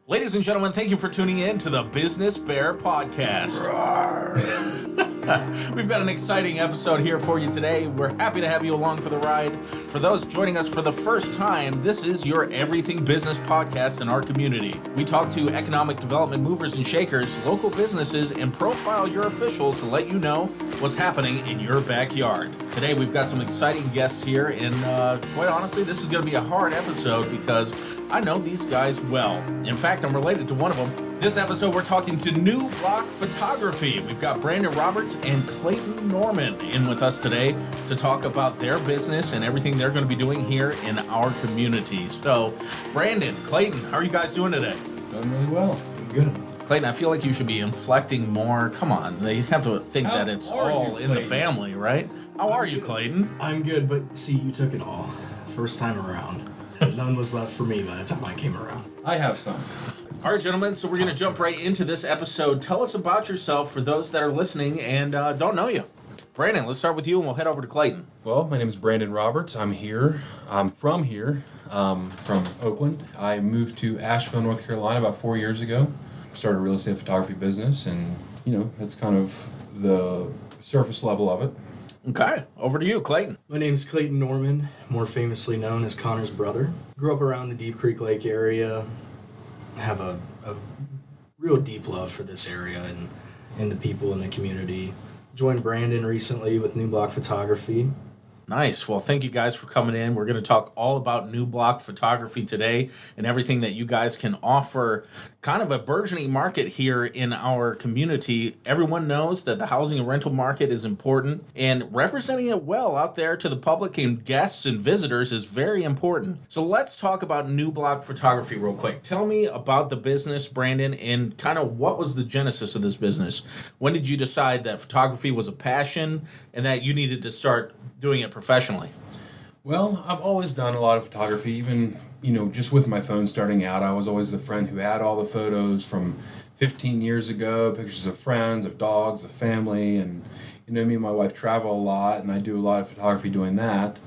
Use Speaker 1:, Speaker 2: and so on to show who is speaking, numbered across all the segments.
Speaker 1: Ladies and gentlemen, thank you for tuning in to the Business Bear Podcast. We've got an exciting episode here for you today. We're happy to have you along for the ride. For those joining us for the first time, this is your Everything Business podcast in our community. We talk to economic development movers and shakers, local businesses, and profile your officials to let you know what's happening in your backyard. Today, we've got some exciting guests here, and quite honestly, this is going to be a hard episode because I know these guys well. In fact, I'm related to one of them. This episode, we're talking to New Block Photography. We've got Brandon Roberts and Clayton Norman in with us today to talk about their business and everything they're going to be doing here in our community. So, Brandon, Clayton, how are you guys doing today?
Speaker 2: Doing really well. Good.
Speaker 1: Clayton, I feel like you should be inflecting more. Come on, they have to think that it's all in the family, right? How are you, Clayton?
Speaker 3: I'm good, but see, you took it all. First time around. None was left for me by the time I came around.
Speaker 2: I have some.
Speaker 1: All right, gentlemen, so we're going to jump right into this episode. Tell us about yourself for those that are listening and don't know you. Brandon, let's start with you and we'll head over to Clayton.
Speaker 2: Well, my name is Brandon Roberts. I'm from here, from Oakland. I moved to Asheville, North Carolina about 4 years ago. Started a real estate photography business, and, that's kind of the surface level of it.
Speaker 1: Okay, over to you, Clayton.
Speaker 3: My name is Clayton Norman, more famously known as Connor's brother. Grew up around the Deep Creek Lake area. Have a real deep love for this area and the people in the community. Joined Brandon recently with New Block Photography.
Speaker 1: Nice. Well, thank you guys for coming in. We're going to talk all about New Block Photography today and everything that you guys can offer. Kind of a burgeoning market here in our community. Everyone knows that the housing and rental market is important, and representing it well out there to the public and guests and visitors is very important. So let's talk about New Block Photography real quick. Tell me about the business, Brandon, and kind of what was the genesis of this business? When did you decide that photography was a passion and that you needed to start doing it professionally?
Speaker 2: Well, I've always done a lot of photography, even, just with my phone starting out. I was always the friend who had all the photos from 15 years ago, pictures of friends, of dogs, of family, and, me and my wife travel a lot, and I do a lot of photography doing that.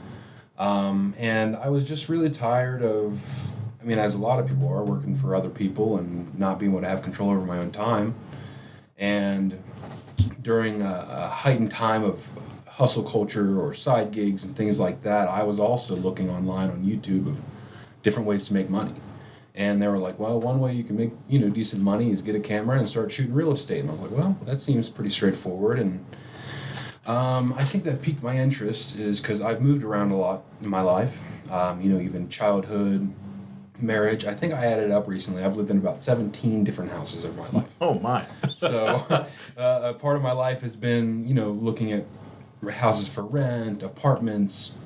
Speaker 2: And I was just really tired of, as a lot of people are, working for other people and not being able to have control over my own time. And during a heightened time of hustle culture or side gigs and things like that, I was also looking online on YouTube of different ways to make money. And they were like, well, one way you can make, decent money is get a camera and start shooting real estate. And I was like, well, that seems pretty straightforward. And I think that piqued my interest is because I've moved around a lot in my life, even childhood, marriage. I think I added up recently. I've lived in about 17 different houses over my life.
Speaker 1: Oh, my.
Speaker 2: So a part of my life has been, looking at houses for rent, apartments.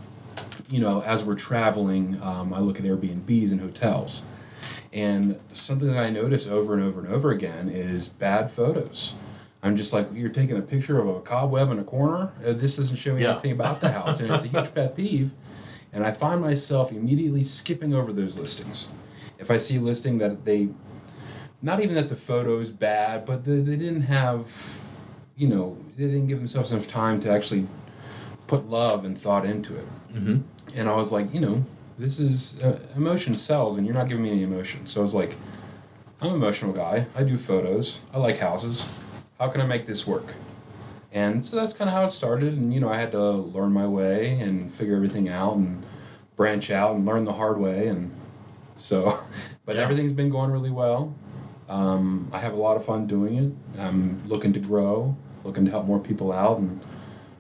Speaker 2: As we're traveling, I look at Airbnbs and hotels. And something that I notice over and over and over again is bad photos. I'm just like, you're taking a picture of a cobweb in a corner? This doesn't show me anything about the house. And it's a huge pet peeve. And I find myself immediately skipping over those listings. If I see a listing that not even that the photo is bad, but they didn't have, they didn't give themselves enough time to actually put love and thought into it.
Speaker 1: Mm-hmm.
Speaker 2: And I was like, this is, emotion sells and you're not giving me any emotion. So I was like, I'm an emotional guy. I do photos. I like houses. How can I make this work? And so that's kind of how it started. And, I had to learn my way and figure everything out and branch out and learn the hard way. And so, but everything's been going really well. I have a lot of fun doing it. I'm looking to grow, looking to help more people out. And,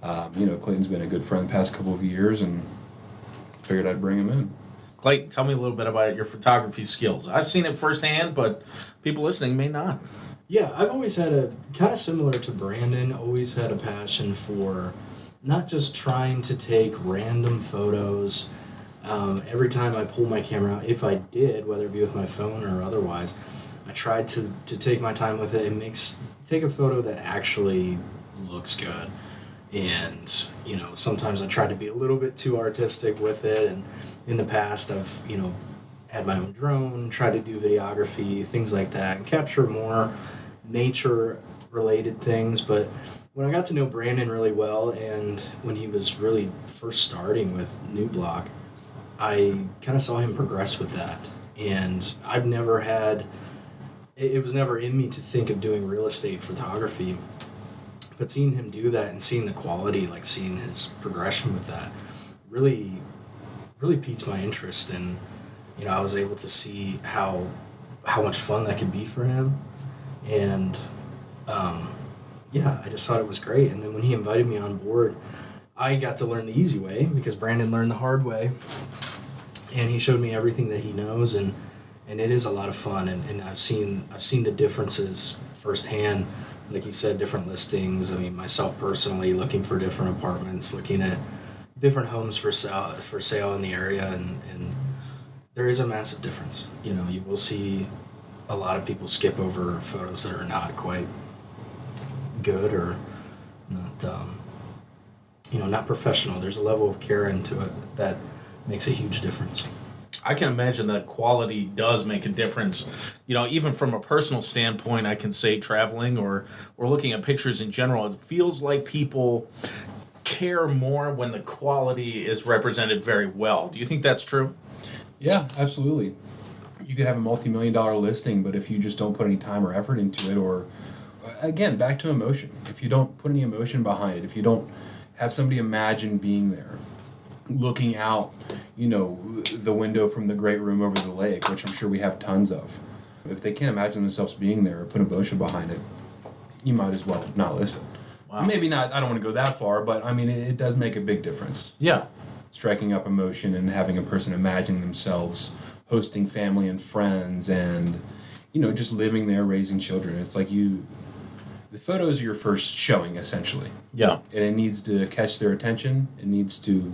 Speaker 2: Clayton's been a good friend the past couple of years and figured I'd bring him in.
Speaker 1: Clayton, tell me a little bit about your photography skills. I've seen it firsthand, but people listening may not.
Speaker 3: Yeah, I've always had a, kind of similar to Brandon, always had a passion for not just trying to take random photos. Every time I pull my camera out, if I did, whether it be with my phone or otherwise, I tried to take my time with it and take a photo that actually looks good. And, sometimes I try to be a little bit too artistic with it. And in the past, I've, had my own drone, tried to do videography, things like that, and capture more nature-related things. But when I got to know Brandon really well, and when he was really first starting with New Block, I kind of saw him progress with that. And I've never had it was never in me to think of doing real estate photography. But seeing him do that and seeing the quality, like seeing his progression with that, really, really piqued my interest. And, I was able to see how much fun that could be for him. And, I just thought it was great. And then when he invited me on board, I got to learn the easy way because Brandon learned the hard way. And he showed me everything that he knows, and it is a lot of fun. And I've seen the differences firsthand. Like he said, different listings. I mean, myself personally, looking for different apartments, looking at different homes for sale in the area, and there is a massive difference. You will see a lot of people skip over photos that are not quite good or not, not professional. There's a level of care into it that makes a huge difference.
Speaker 1: I can imagine that quality does make a difference. Even from a personal standpoint, I can say traveling or looking at pictures in general, it feels like people care more when the quality is represented very well. Do you think that's true?
Speaker 2: Yeah, absolutely. You could have a multi-million-dollar listing, but if you just don't put any time or effort into it, or again, back to emotion. If you don't put any emotion behind it, if you don't have somebody imagine being there, looking out, the window from the great room over the lake, which I'm sure we have tons of. If they can't imagine themselves being there or put emotion behind it, you might as well not listen.
Speaker 1: Wow.
Speaker 2: Maybe not, I don't want to go that far, but I mean, it does make a big difference.
Speaker 1: Yeah.
Speaker 2: Striking up emotion and having a person imagine themselves hosting family and friends and, just living there, raising children. It's like the photos are your first showing, essentially.
Speaker 1: Yeah.
Speaker 2: And it needs to catch their attention. It needs to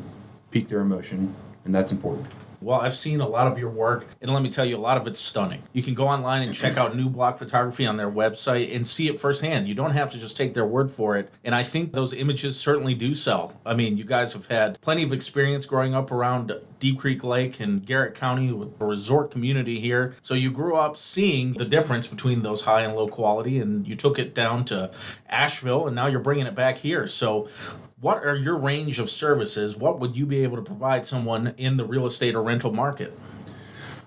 Speaker 2: pique their emotion, and that's important.
Speaker 1: Well, I've seen a lot of your work, and let me tell you, a lot of it's stunning. You can go online and check out New Block Photography on their website and see it firsthand. You don't have to just take their word for it. And I think those images certainly do sell. I mean, you guys have had plenty of experience growing up around Deep Creek Lake and Garrett County with a resort community here. So you grew up seeing the difference between those high and low quality, and you took it down to Asheville, and now you're bringing it back here. So what are your range of services? What would you be able to provide someone in the real estate or rental market?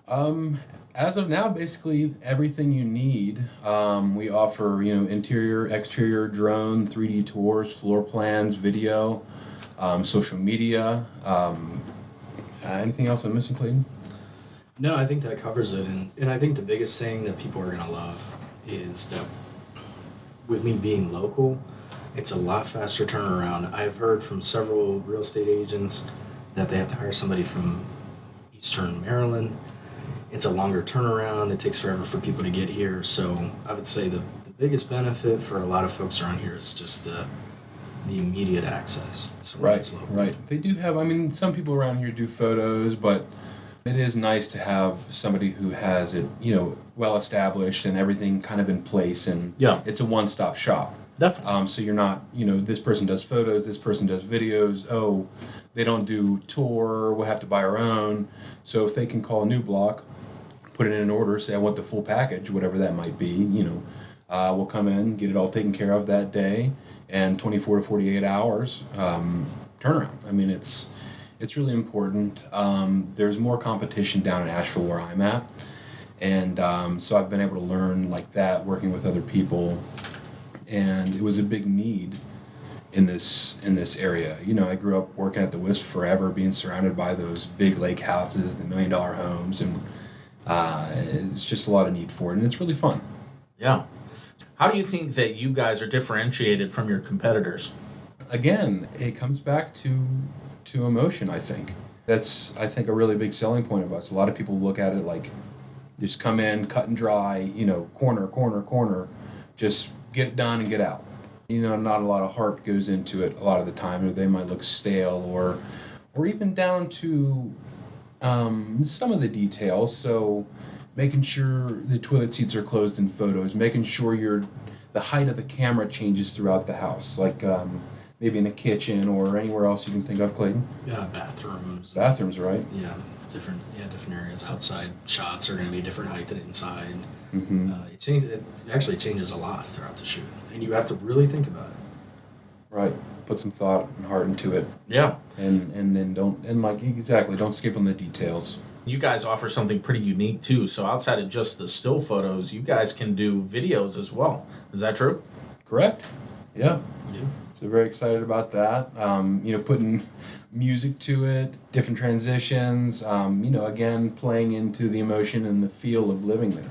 Speaker 2: As of now, basically everything you need. We offer, interior, exterior, drone, 3D tours, floor plans, video, social media. Anything else I'm missing, Clayton?
Speaker 3: No, I think that covers it. And I think the biggest thing that people are going to love is that with me being local, it's a lot faster turnaround. I've heard from several real estate agents that they have to hire somebody from Eastern Maryland. It's a longer turnaround. It takes forever for people to get here. So I would say the biggest benefit for a lot of folks around here is just the immediate access.
Speaker 2: Right. They do have, some people around here do photos, but it is nice to have somebody who has it, well established and everything kind of in place, and it's a one-stop shop.
Speaker 1: Definitely.
Speaker 2: So you're not, this person does photos, this person does videos. Oh, they don't do tour. We'll have to buy our own. So if they can call New Block, put it in an order, say I want the full package, whatever that might be, we'll come in, get it all taken care of that day, and 24 to 48 hours turnaround. It's really important. There's more competition down in Asheville where I'm at, and so I've been able to learn like that, working with other people. And it was a big need in this area. I grew up working at the Wisp forever, being surrounded by those big lake houses, the $1 million homes, and it's just a lot of need for it, and it's really fun.
Speaker 1: Yeah. How do you think that you guys are differentiated from your competitors?
Speaker 2: Again, it comes back to emotion, I think. That's, I think, a really big selling point of us. A lot of people look at it like, just come in, cut and dry, corner, just get it done and get out. Not a lot of heart goes into it a lot of the time, or they might look stale, or even down to some of the details. So making sure the toilet seats are closed in photos, making sure the height of the camera changes throughout the house, like maybe in a kitchen or anywhere else you can think of, Clayton.
Speaker 3: Yeah, bathrooms.
Speaker 2: Bathrooms, right?
Speaker 3: Yeah, different areas. Outside shots are going to be different height than inside.
Speaker 2: Mm-hmm.
Speaker 3: It actually changes a lot throughout the shoot, and you have to really think about it.
Speaker 2: Right. Put some thought and heart into it.
Speaker 1: Yeah.
Speaker 2: And then don't skip on the details.
Speaker 1: You guys offer something pretty unique too. So outside of just the still photos, you guys can do videos as well. Is that true?
Speaker 2: Correct. Yeah. So very excited about that. Putting music to it, different transitions. Again, playing into the emotion and the feel of living there.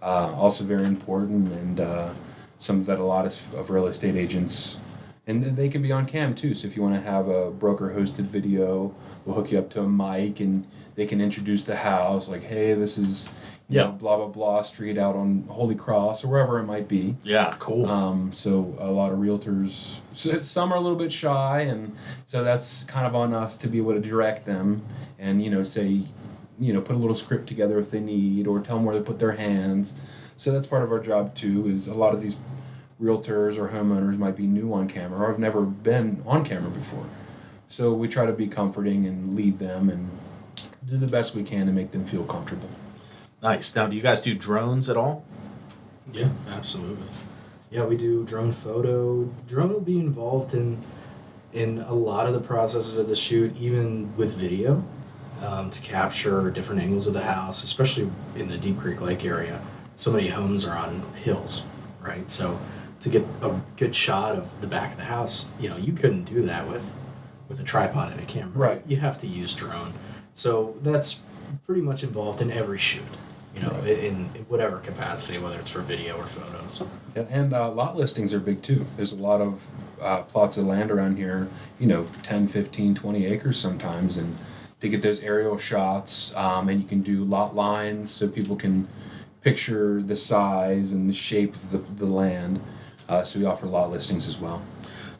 Speaker 2: Also very important, and something that a lot of real estate agents, and they can be on cam too. So if you want to have a broker hosted video, we'll hook you up to a mic, and they can introduce the house. Like, hey, this is blah blah blah street out on Holy Cross or wherever it might be.
Speaker 1: Yeah, cool.
Speaker 2: So a lot of realtors, some are a little bit shy, and so that's kind of on us to be able to direct them, and say, put a little script together if they need, or tell them where to put their hands. So that's part of our job too. Is a lot of these realtors or homeowners might be new on camera or have never been on camera before. So we try to be comforting and lead them and do the best we can to make them feel comfortable.
Speaker 1: Nice. Now, do you guys do drones at all?
Speaker 3: Yeah, absolutely. Yeah, we do drone photo. Drone will be involved in a lot of the processes of the shoot, even with video, to capture different angles of the house, especially in the Deep Creek Lake area. So many homes are on hills, right? So to get a good shot of the back of the house, you couldn't do that with a tripod and a camera.
Speaker 2: Right.
Speaker 3: You have to use drone. So that's pretty much involved in every shoot,
Speaker 2: Right.
Speaker 3: in whatever capacity, whether it's for video or photos.
Speaker 2: Yeah, and lot listings are big too. There's a lot of plots of land around here, 10, 15, 20 acres sometimes, and to get those aerial shots, and you can do lot lines so people can picture the size and the shape of the land. So we offer lot listings as well.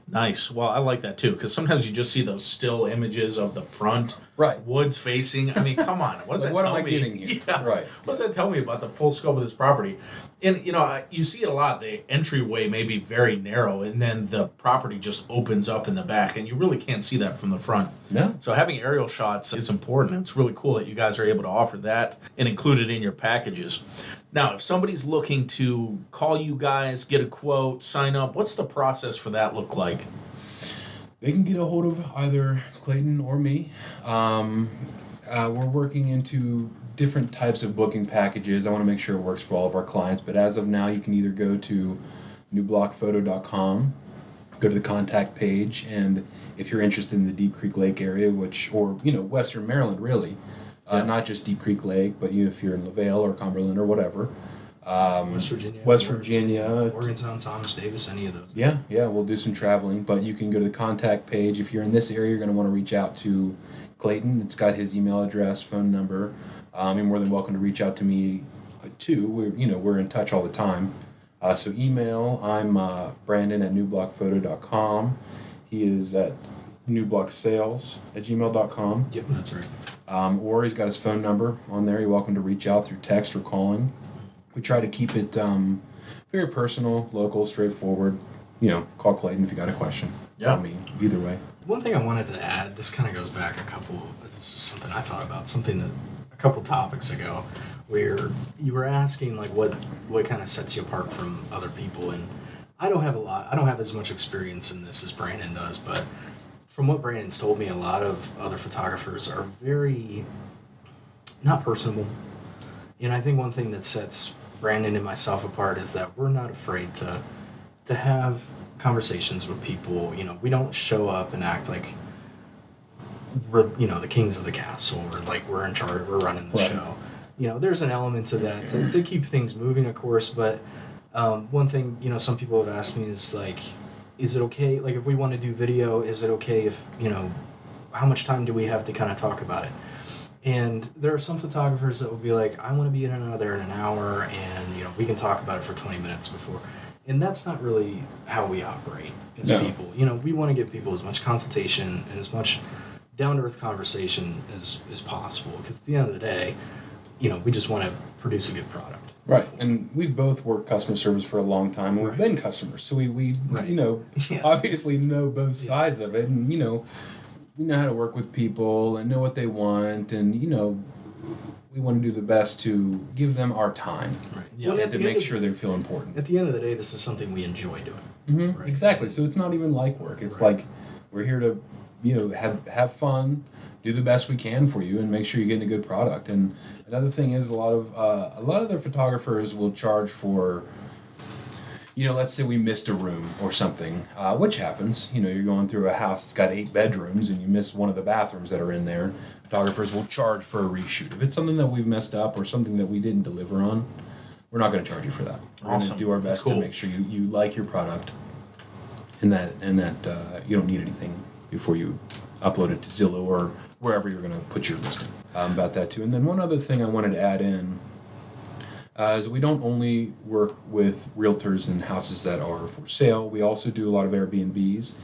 Speaker 1: Nice. Well, I like that too, because sometimes you just see those still images of the front,
Speaker 2: Right?
Speaker 1: woods facing. I mean, come on, what does that
Speaker 2: What
Speaker 1: tell
Speaker 2: am I
Speaker 1: me?
Speaker 2: getting here?
Speaker 1: Yeah.
Speaker 2: Right.
Speaker 1: What does that tell me about the full scope of this property? And you see it a lot. The entryway may be very narrow, and then the property just opens up in the back, and you really can't see that from the front.
Speaker 2: No.
Speaker 1: So having aerial shots is important. It's really cool that you guys are able to offer that and include it in your packages. Now, if somebody's looking to call you guys, get a quote, sign up, what's the process for that look like?
Speaker 2: They can get a hold of either Clayton or me. We're working into different types of booking packages. I want to make sure it works for all of our clients, but as of now, you can either go to newblockphoto.com, go to the contact page, and if you're interested in the Deep Creek Lake area, or Western Maryland really, not just Deep Creek Lake, but if you're in LaVale or Cumberland or whatever. West Virginia,
Speaker 3: Morgantown, Thomas Davis, any of those.
Speaker 2: Yeah, we'll do some traveling, but you can go to the contact page. If you're in this area, you're going to want to reach out to Clayton. It's got his email address, phone number. You're more than welcome to reach out to me too. We're in touch all the time. So email, I'm Brandon at newblockphoto.com. He is at newblocksales@gmail.com.
Speaker 3: Yep, that's right.
Speaker 2: Or he's got his phone number on there. You're welcome to reach out through text or calling. We try to keep it very personal, local, straightforward. Call Clayton if you got a question.
Speaker 1: Yeah.
Speaker 2: Call me, either way.
Speaker 3: One thing I wanted to add, this kind of goes back this is just something I thought about, something that a couple topics ago, where you were asking like what kind of sets you apart from other people, and I don't have as much experience in this as Brandon does, but from what Brandon's told me, a lot of other photographers are very not personable. And I think one thing that sets Brandon and myself apart is that we're not afraid to have conversations with people. We don't show up and act like we're the kings of the castle, or like we're in charge, we're running the
Speaker 2: Right.
Speaker 3: show. There's an element to that to keep things moving, of course. But one thing some people have asked me is like, is it okay? Like if we want to do video, is it okay if how much time do we have to kind of talk about it? And there are some photographers that will be like, I want to be in there in an hour, and we can talk about it for 20 minutes before. And that's not really how we operate as people. We want to give people as much consultation and as much down-to-earth conversation as possible, because at the end of the day, we just want to produce a good product.
Speaker 2: Right, and we've both worked customer service for a long time, and we've been customers, so we
Speaker 3: Right.
Speaker 2: obviously know both sides of it, and we know how to work with people and know what they want, and we want to do the best to give them our time,
Speaker 3: Right.
Speaker 2: and to make sure they feel important.
Speaker 3: At the end of the day, this is something we enjoy doing.
Speaker 2: Mm-hmm.
Speaker 3: Right.
Speaker 2: Exactly. So it's not even like work. It's
Speaker 3: Right.
Speaker 2: like we're here to, have fun, do the best we can for you, and make sure you're getting a good product. And another thing is a lot of the photographers will charge for, let's say we missed a room or something, which happens. You're going through a house that's got 8 bedrooms and you miss one of the bathrooms that are in there. Photographers will charge for a reshoot. If it's something that we've messed up or something that we didn't deliver on, we're not going to charge you for that. We're going to do our best to make sure you like your product and that you don't need anything before you upload it to Zillow or wherever you're going to put your listing. About that too. And then one other thing I wanted to add in is we don't only work with realtors and houses that are for sale. We also do a lot of Airbnbs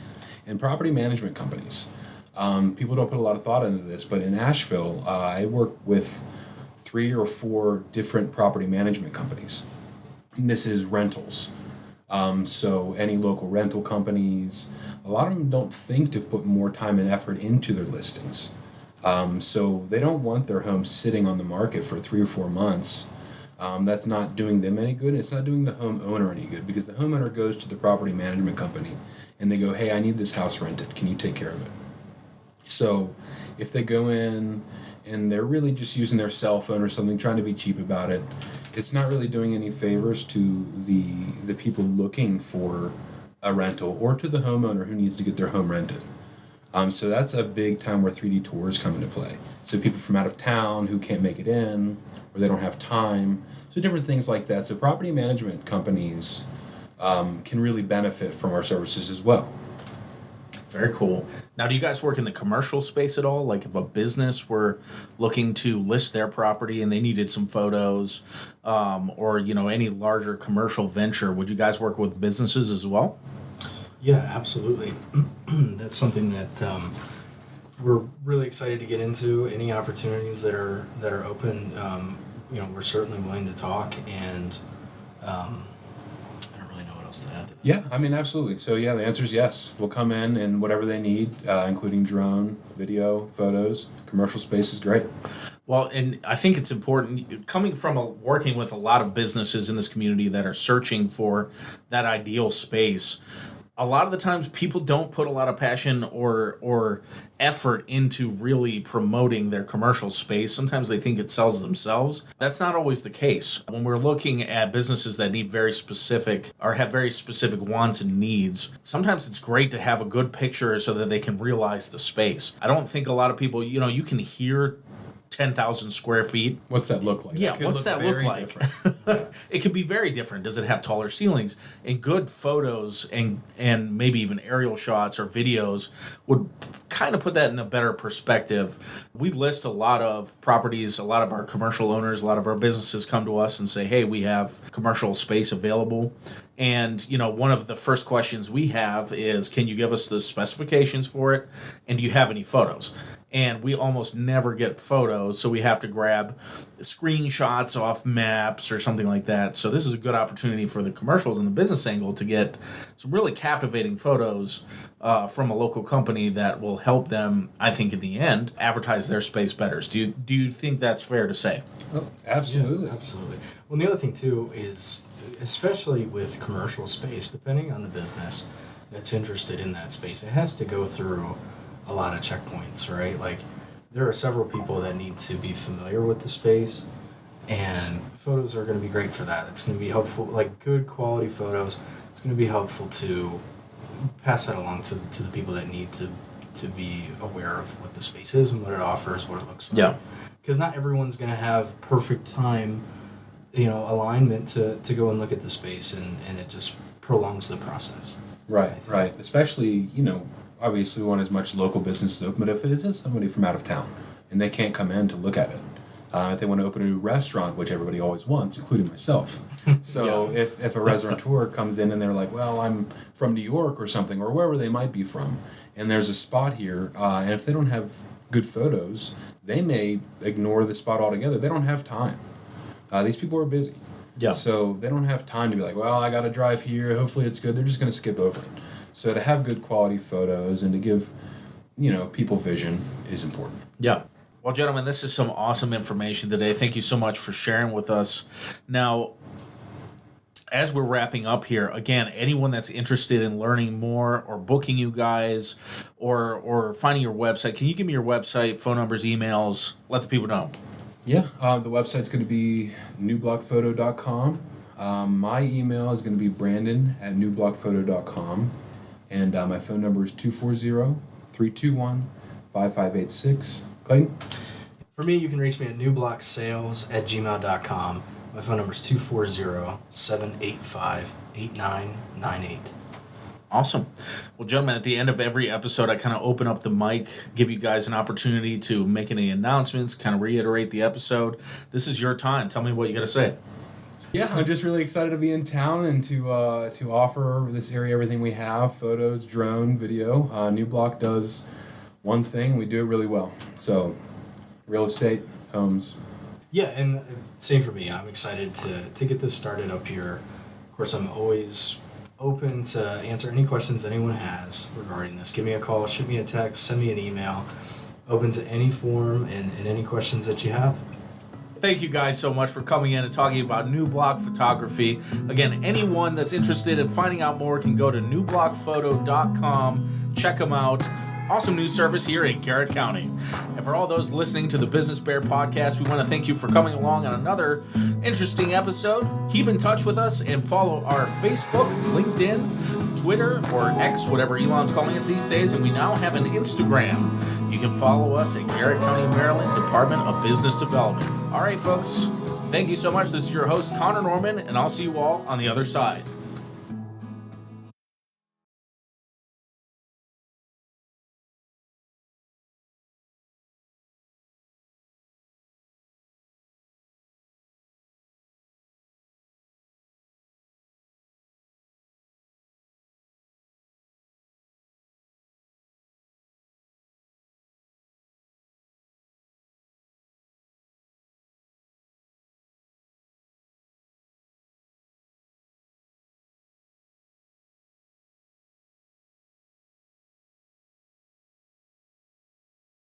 Speaker 2: and property management companies. People don't put a lot of thought into this, but in Asheville, I work with 3 or 4 different property management companies. And this is rentals. So any local rental companies, a lot of them don't think to put more time and effort into their listings. So they don't want their home sitting on the market for 3 or 4 months. That's not doing them any good. It's not doing the homeowner any good, because the homeowner goes to the property management company and they go, hey, I need this house rented. Can you take care of it? So if they go in and they're really just using their cell phone or something, trying to be cheap about it, it's not really doing any favors to the people looking for a rental or to the homeowner who needs to get their home rented. So that's a big time where 3D tours come into play. So people from out of town who can't make it in, or they don't have time, so different things like that. So property management companies can really benefit from our services as well.
Speaker 1: Very cool. Now, do you guys work in the commercial space at all? Like if a business were looking to list their property and they needed some photos, or any larger commercial venture, would you guys work with businesses as well?
Speaker 3: Yeah, absolutely. That's something that we're really excited to get into. Any opportunities that are open, we're certainly willing to talk. And I don't really know what else to add to that.
Speaker 2: Yeah, absolutely. So yeah, the answer is yes. We'll come in and whatever they need, including drone, video, photos. Commercial space is great.
Speaker 1: Well, and I think it's important, coming from working with a lot of businesses in this community that are searching for that ideal space. A lot of the times people don't put a lot of passion or effort into really promoting their commercial space. Sometimes they think it sells themselves. That's not always the case. When we're looking at businesses that need very specific or have very specific wants and needs, sometimes it's great to have a good picture so that they can realize the space. I don't think a lot of people, you can hear 10,000 square feet.
Speaker 2: What's that look like?
Speaker 1: Yeah, what's that look like? It could be very different. Does it have taller ceilings? And good photos and maybe even aerial shots or videos would kind of put that in a better perspective. We list a lot of properties, a lot of our commercial owners, a lot of our businesses come to us and say, hey, we have commercial space available. And, one of the first questions we have is, can you give us the specifications for it? And do you have any photos? And we almost never get photos, so we have to grab screenshots off maps or something like that. So this is a good opportunity for the commercials and the business angle to get some really captivating photos from a local company that will help them, I think, in the end, advertise their space better. Do you think that's fair to say?
Speaker 2: Oh, absolutely.
Speaker 3: Yeah, absolutely. Well, the other thing, too, is especially with commercial space, depending on the business that's interested in that space, it has to go through a lot of checkpoints, right? Like, there are several people that need to be familiar with the space, and photos are going to be great for that. It's going to be helpful, like good quality photos. It's going to be helpful to pass that along to the people that need to be aware of what the space is and what it offers, what it looks like.
Speaker 1: Yeah.
Speaker 3: Because not everyone's going to have perfect time, alignment to go and look at the space, and it just prolongs the process.
Speaker 2: Right. Especially, obviously we want as much local business open, but if it is somebody from out of town and they can't come in to look at it, if they want to open a new restaurant, which everybody always wants, including myself. So yeah. if a restaurateur comes in and they're like, well, I'm from New York or something, or wherever they might be from, and there's a spot here, and if they don't have good photos, they may ignore the spot altogether. They don't have time. These people are busy.
Speaker 1: Yeah.
Speaker 2: So they don't have time to be like, well, I got to drive here. Hopefully it's good. They're just going to skip over it. So to have good quality photos and to give, people vision is important.
Speaker 1: Yeah. Well, gentlemen, this is some awesome information today. Thank you so much for sharing with us. Now, as we're wrapping up here, again, anyone that's interested in learning more or booking you guys or finding your website, can you give me your website, phone numbers, emails, let the people know?
Speaker 2: Yeah, the website's going to be newblockphoto.com. My email is going to be brandon@newblockphoto.com. And my phone number is 240-321-5586. Clayton?
Speaker 3: For me, you can reach me at newblocksales@gmail.com. My phone number is 240-785-8998.
Speaker 1: Awesome. Well, gentlemen, at the end of every episode, I kind of open up the mic, give you guys an opportunity to make any announcements, kind of reiterate the episode. This is your time. Tell me what you got to say.
Speaker 2: Yeah, I'm just really excited to be in town and to offer this area everything we have: photos, drone, video. New Block does one thing, we do it really well. So, real estate, homes.
Speaker 3: Yeah, and same for me. I'm excited to get this started up here. Of course, I'm always open to answer any questions anyone has regarding this. Give me a call, shoot me a text, send me an email. Open to any form and any questions that you have.
Speaker 1: Thank you guys so much for coming in and talking about New Block Photography. Again, anyone that's interested in finding out more can go to newblockphoto.com. Check them out. Awesome news service here in Garrett County. And for all those listening to the Business Bear podcast, we want to thank you for coming along on another interesting episode. Keep in touch with us and follow our Facebook, LinkedIn, Twitter, or X, whatever Elon's calling it these days. And we now have an Instagram. You can follow us at Garrett County, Maryland, Department of Business Development. All right, folks. Thank you so much. This is your host, Connor Norman, and I'll see you all on the other side.